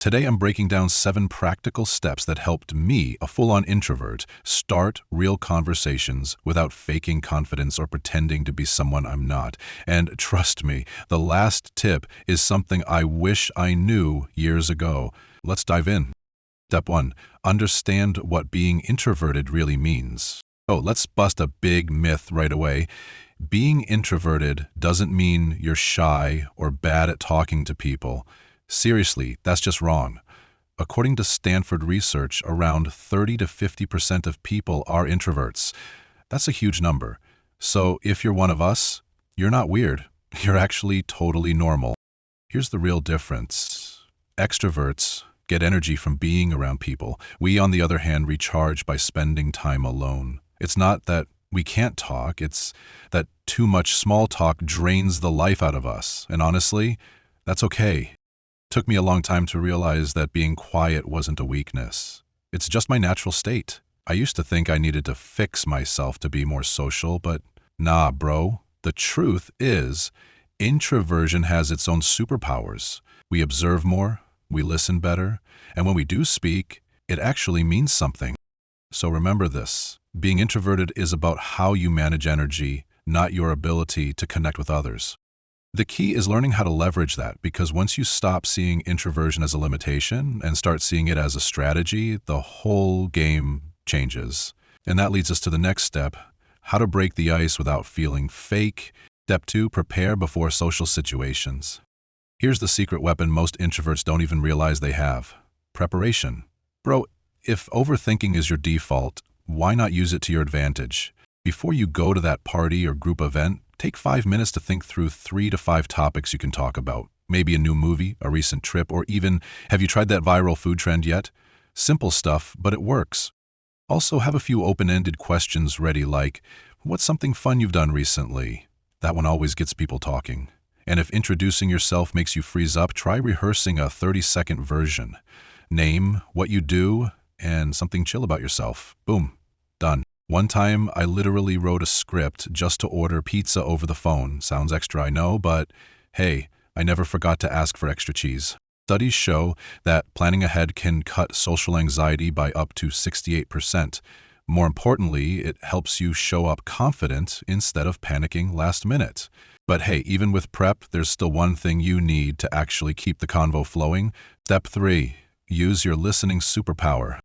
Today I'm breaking down 7 practical steps that helped me, a full-on introvert, start real conversations without faking confidence or pretending to be someone I'm not. And trust me, the last tip is something I wish I knew years ago. Let's dive in. Step 1. Understand what being introverted really means. Let's bust a big myth right away. Being introverted doesn't mean you're shy or bad at talking to people. Seriously, that's just wrong. According to Stanford research, around 30 to 50% of people are introverts. That's a huge number. So if you're one of us, you're not weird. You're actually totally normal. Here's the real difference. Extroverts get energy from being around people. We, on the other hand, recharge by spending time alone. It's not that we can't talk, it's that too much small talk drains the life out of us. And honestly, that's okay. Took me a long time to realize that being quiet wasn't a weakness. It's just my natural state. I used to think I needed to fix myself to be more social, but nah, bro. The truth is, introversion has its own superpowers. We observe more, we listen better, and when we do speak, it actually means something. So remember this. Being introverted is about how you manage energy, not your ability to connect with others. The key is learning how to leverage that, because once you stop seeing introversion as a limitation and start seeing it as a strategy, the whole game changes. And that leads us to the next step, how to break the ice without feeling fake. Step 2, prepare before social situations. Here's the secret weapon most introverts don't even realize they have: preparation. Bro, if overthinking is your default, why not use it to your advantage? Before you go to that party or group event, take 5 minutes to think through 3 to 5 topics you can talk about. Maybe a new movie, a recent trip, or even, have you tried that viral food trend yet? Simple stuff, but it works. Also, have a few open-ended questions ready, like, what's something fun you've done recently? That one always gets people talking. And if introducing yourself makes you freeze up, try rehearsing a 30-second version. Name, what you do, and something chill about yourself. Boom. Done. One time, I literally wrote a script just to order pizza over the phone. Sounds extra, I know, but hey, I never forgot to ask for extra cheese. Studies show that planning ahead can cut social anxiety by up to 68%. More importantly, it helps you show up confident instead of panicking last minute. But hey, even with prep, there's still one thing you need to actually keep the convo flowing. Step 3, use your listening superpower.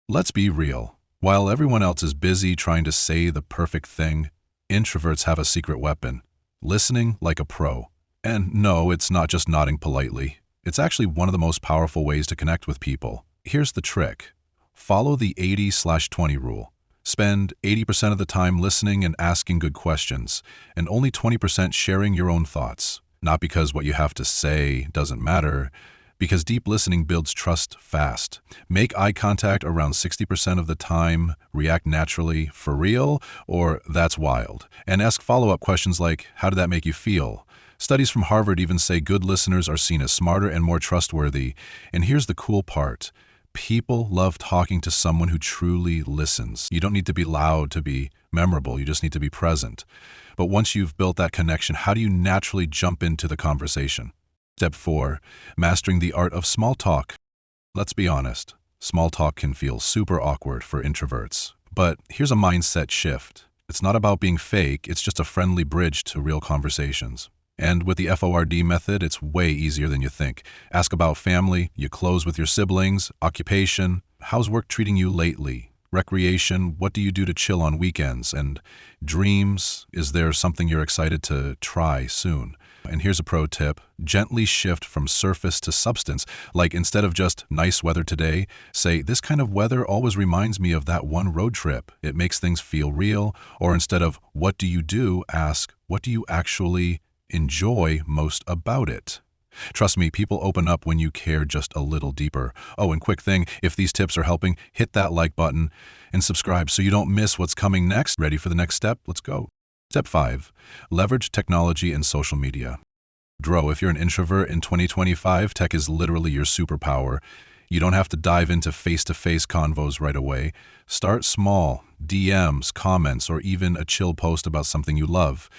Let's be real. While everyone else is busy trying to say the perfect thing, introverts have a secret weapon: listening like a pro. And no, it's not just nodding politely. It's actually one of the most powerful ways to connect with people. Here's the trick. Follow the 80/20 rule. Spend 80% of the time listening and asking good questions, and only 20% sharing your own thoughts. Not because what you have to say doesn't matter, because deep listening builds trust fast. Make eye contact around 60% of the time, react naturally, for real, or that's wild. And ask follow-up questions like, how did that make you feel? Studies from Harvard even say good listeners are seen as smarter and more trustworthy. And here's the cool part. People love talking to someone who truly listens. You don't need to be loud to be memorable, you just need to be present. But once you've built that connection, how do you naturally jump into the conversation? Step 4, mastering the art of small talk. Let's be honest, small talk can feel super awkward for introverts. But here's a mindset shift. It's not about being fake, it's just a friendly bridge to real conversations. And with the FORD method, it's way easier than you think. Ask about family, you close with your siblings, occupation, how's work treating you lately? Recreation, what do you do to chill on weekends? And dreams, is there something you're excited to try soon? And here's a pro tip, gently shift from surface to substance. Like instead of just nice weather today, say this kind of weather always reminds me of that one road trip. It makes things feel real. Or instead of what do you do, ask what do you actually enjoy most about it? Trust me, people open up when you care just a little deeper. Oh, and quick thing, if these tips are helping, hit that like button and subscribe so you don't miss what's coming next. Ready for the next step? Let's go. Step 5, leverage technology and social media. Dro, if you're an introvert in 2025, tech is literally your superpower. You don't have to dive into face-to-face convos right away. Start small, DMs, comments, or even a chill post about something you love.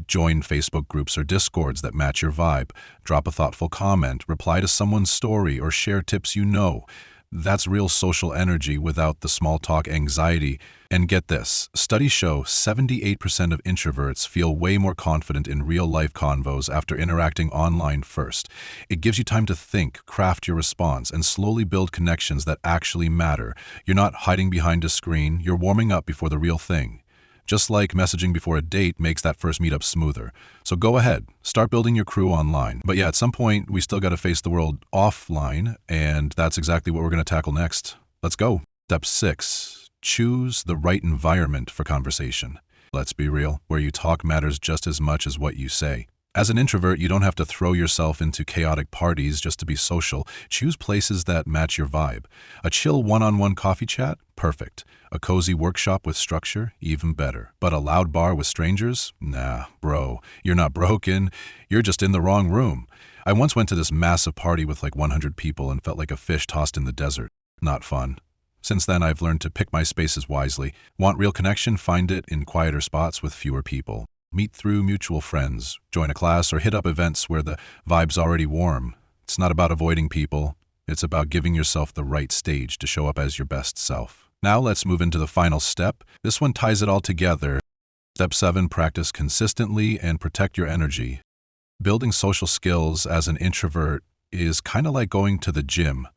Join Facebook groups or Discords that match your vibe. Drop a thoughtful comment, reply to someone's story, or share tips you know. That's real social energy without the small talk anxiety. And get this, studies show 78% of introverts feel way more confident in real-life convos after interacting online first. It gives you time to think, craft your response, and slowly build connections that actually matter. You're not hiding behind a screen, you're warming up before the real thing. Just like messaging before a date makes that first meetup smoother. So go ahead, start building your crew online. But yeah, at some point, we still got to face the world offline, and that's exactly what we're going to tackle next. Let's go. Step 6, choose the right environment for conversation. Let's be real, where you talk matters just as much as what you say. As an introvert, you don't have to throw yourself into chaotic parties just to be social. Choose places that match your vibe. A chill one-on-one coffee chat? Perfect. A cozy workshop with structure? Even better. But a loud bar with strangers? Nah, bro. You're not broken. You're just in the wrong room. I once went to this massive party with like 100 people and felt like a fish tossed in the desert. Not fun. Since then, I've learned to pick my spaces wisely. Want real connection? Find it in quieter spots with fewer people. Meet through mutual friends, join a class, or hit up events where the vibe's already warm. It's not about avoiding people. It's about giving yourself the right stage to show up as your best self. Now let's move into the final step. This one ties it all together. Step 7, practice consistently and protect your energy. Building social skills as an introvert is kind of like going to the gym.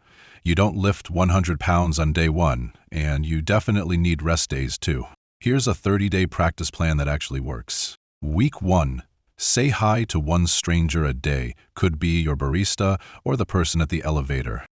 You don't lift 100 pounds on day 1, and you definitely need rest days too. Here's a 30-day practice plan that actually works. Week 1, say hi to one stranger a day. Could be your barista or the person at the elevator.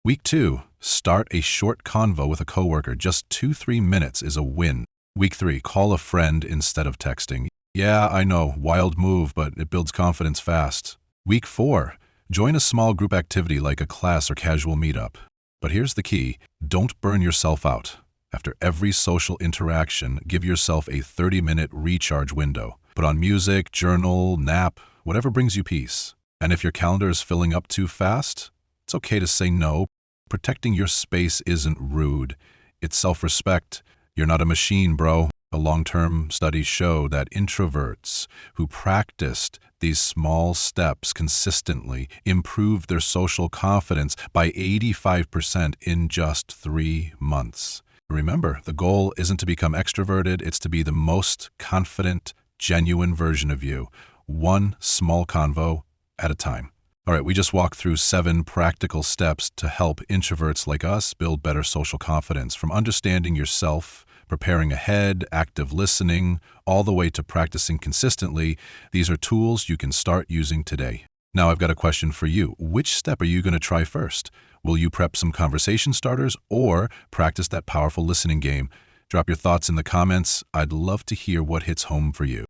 Week 2, start a short convo with a coworker. Just 2-3 minutes is a win. Week 3, call a friend instead of texting. Yeah, I know, wild move, but it builds confidence fast. Week 4, join a small group activity like a class or casual meetup. But here's the key, don't burn yourself out. After every social interaction, give yourself a 30-minute recharge window. Put on music, journal, nap, whatever brings you peace. And if your calendar is filling up too fast, it's okay to say no. Protecting your space isn't rude. It's self-respect. You're not a machine, bro. A long-term studies show that introverts who practiced these small steps consistently improved their social confidence by 85% in just 3 months. Remember, the goal isn't to become extroverted, it's to be the most confident, genuine version of you, one small convo at a time. All right, we just walked through 7 practical steps to help introverts like us build better social confidence, from understanding yourself, preparing ahead, active listening, all the way to practicing consistently. These are tools you can start using today. Now I've got a question for you. Which step are you going to try first? Will you prep some conversation starters or practice that powerful listening game? Drop your thoughts in the comments. I'd love to hear what hits home for you.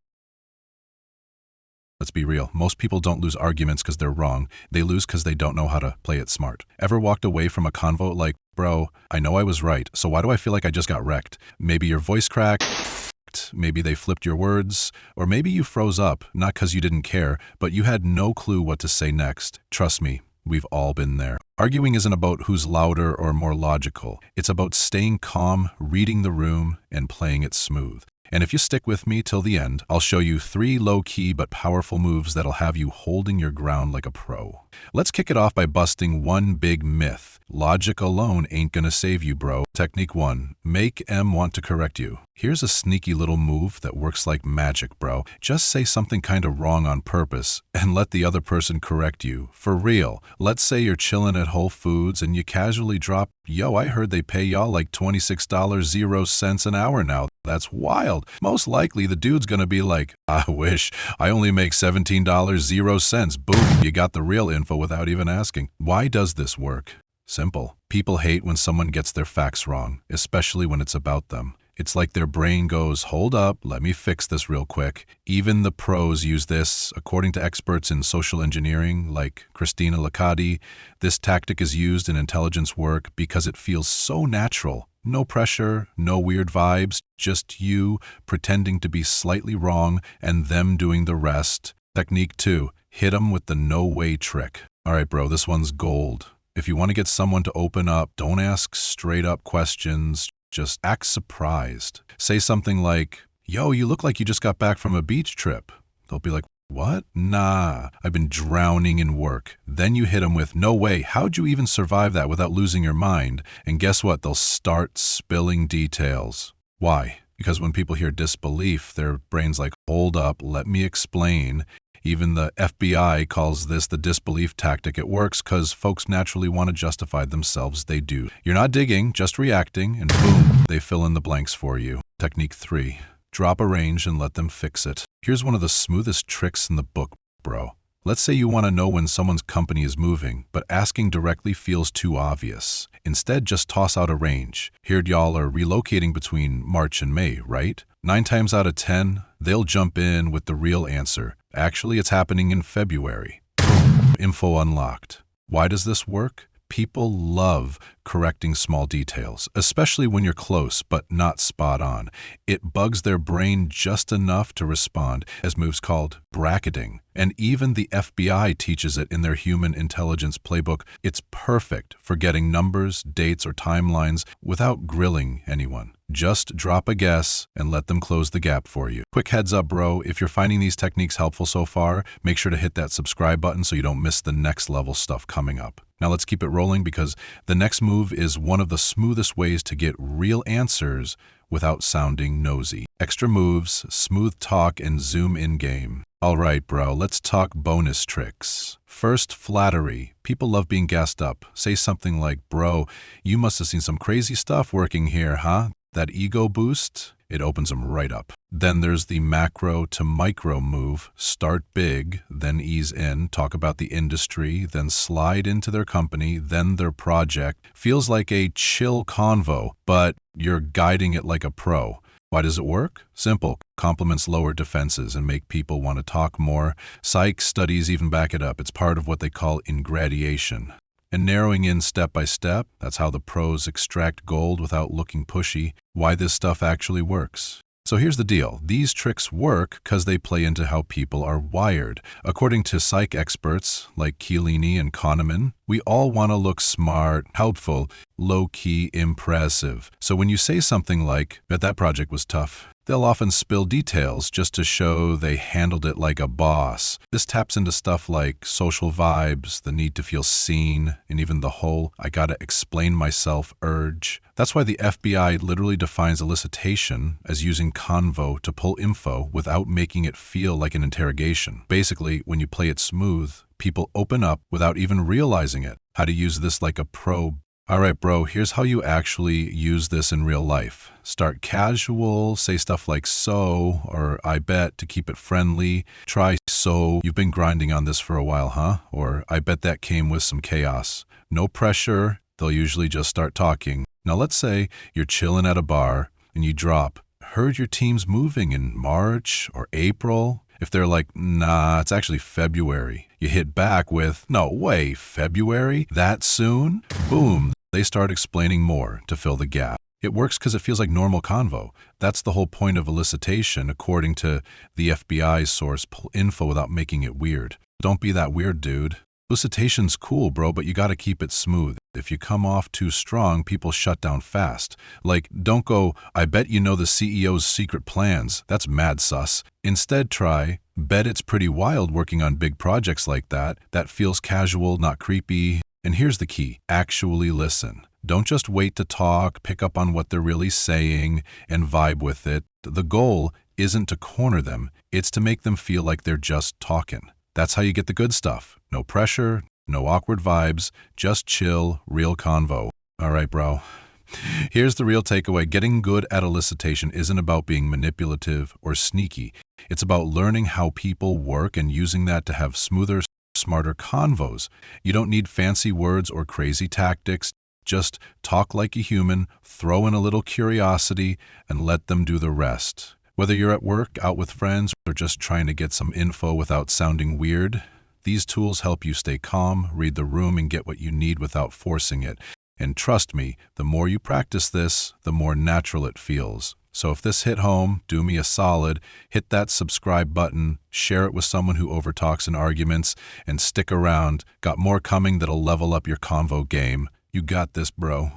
Let's be real. Most people don't lose arguments because they're wrong. They lose because they don't know how to play it smart. Ever walked away from a convo like, bro, I know I was right, so why do I feel like I just got wrecked? Maybe your voice cracked, maybe they flipped your words, or maybe you froze up, not because you didn't care, but you had no clue what to say next. Trust me, we've all been there. Arguing isn't about who's louder or more logical. It's about staying calm, reading the room, and playing it smooth. And if you stick with me till the end, I'll show you 3 low-key but powerful moves that'll have you holding your ground like a pro. Let's kick it off by busting one big myth. Logic alone ain't gonna save you, bro. Technique 1. Make M want to correct you. Here's a sneaky little move that works like magic, bro. Just say something kinda wrong on purpose and let the other person correct you. For real. Let's say you're chilling at Whole Foods and you casually drop, yo, I heard they pay y'all like $26.00 an hour now. That's wild. Most likely the dude's gonna be like, I wish, I only make $17.00. Boom, you got the real info without even asking. Why does this work? Simple. People hate when someone gets their facts wrong, especially when it's about them. It's like their brain goes, hold up, let me fix this real quick. Even the pros use this. According to experts in social engineering, like Christina Lacadi, this tactic is used in intelligence work because it feels so natural. No pressure, no weird vibes, just you pretending to be slightly wrong and them doing the rest. Technique 2, hit them with the no way trick. All right, bro, this one's gold. If you want to get someone to open up, don't ask straight up questions, just act surprised. Say something like, yo, you look like you just got back from a beach trip. They'll be like, what? Nah, I've been drowning in work. Then you hit them with, no way, how'd you even survive that without losing your mind? And guess what? They'll start spilling details. Why? Because when people hear disbelief, their brain's like, hold up, let me explain. Even the FBI calls this the disbelief tactic. It works because folks naturally want to justify themselves. They do. You're not digging, just reacting, and boom, they fill in the blanks for you. Technique 3. Drop a range and let them fix it. Here's one of the smoothest tricks in the book, bro. Let's say you want to know when someone's company is moving, but asking directly feels too obvious. Instead, just toss out a range. Here y'all are relocating between March and May, right? 9 times out of 10, they'll jump in with the real answer. Actually, it's happening in February. Info unlocked. Why does this work? People love correcting small details, especially when you're close but not spot on. It bugs their brain just enough to respond, as moves called bracketing. And even the FBI teaches it in their human intelligence playbook. It's perfect for getting numbers, dates, or timelines without grilling anyone. Just drop a guess and let them close the gap for you. Quick heads up, bro, if you're finding these techniques helpful so far, make sure to hit that subscribe button so you don't miss the next level stuff coming up. Now let's keep it rolling because the next move is one of the smoothest ways to get real answers without sounding nosy. Extra moves, smooth talk, and zoom in game. All right, bro, let's talk bonus tricks. First, flattery. People love being gassed up. Say something like, bro, you must have seen some crazy stuff working here, huh? That ego boost, it opens them right up. Then there's the macro to micro move. Start big, then ease in, talk about the industry, then slide into their company, then their project. Feels like a chill convo, but you're guiding it like a pro. Why does it work? Simple. Compliments lower defenses and make people want to talk more. Psych studies even back it up. It's part of what they call ingradation. And narrowing in step by step, that's how the pros extract gold without looking pushy. Why this stuff actually works. So here's the deal. These tricks work because they play into how people are wired. According to psych experts like Chiellini and Kahneman, we all want to look smart, helpful, low-key, impressive. So when you say something like, bet that project was tough, they'll often spill details just to show they handled it like a boss. This taps into stuff like social vibes, the need to feel seen, and even the whole I gotta explain myself urge. That's why the FBI literally defines elicitation as using convo to pull info without making it feel like an interrogation. Basically, when you play it smooth, people open up without even realizing it. How to use this like a pro. All right, bro, here's how you actually use this in real life. Start casual, say stuff like so or I bet to keep it friendly. Try so, you've been grinding on this for a while, huh? Or I bet that came with some chaos. No pressure, they'll usually just start talking. Now let's say you're chilling at a bar and you drop, heard your team's moving in March or April. If they're like, nah, it's actually February, you hit back with, no way, February? That soon? Boom, they start explaining more to fill the gap. It works because it feels like normal convo. That's the whole point of elicitation, according to the FBI's source. Pull info without making it weird. Don't be that weird, dude. Elicitation's cool, bro, but you gotta keep it smooth. If you come off too strong, people shut down fast. Like, don't go, I bet you know the CEO's secret plans. That's mad sus. Instead, try, bet it's pretty wild working on big projects like that. That feels casual, not creepy. And here's the key, actually listen. Don't just wait to talk, pick up on what they're really saying, and vibe with it. The goal isn't to corner them, it's to make them feel like they're just talking. That's how you get the good stuff. No pressure, no awkward vibes, just chill, real convo. All right, bro. Here's the real takeaway. Getting good at elicitation isn't about being manipulative or sneaky. It's about learning how people work and using that to have smoother, smarter convos. You don't need fancy words or crazy tactics. Just talk like a human, throw in a little curiosity, and let them do the rest. Whether you're at work, out with friends, or just trying to get some info without sounding weird, these tools help you stay calm, read the room, and get what you need without forcing it. And trust me, the more you practice this, the more natural it feels. So if this hit home, do me a solid, hit that subscribe button, share it with someone who overtalks in arguments, and stick around. Got more coming that'll level up your convo game. You got this, bro.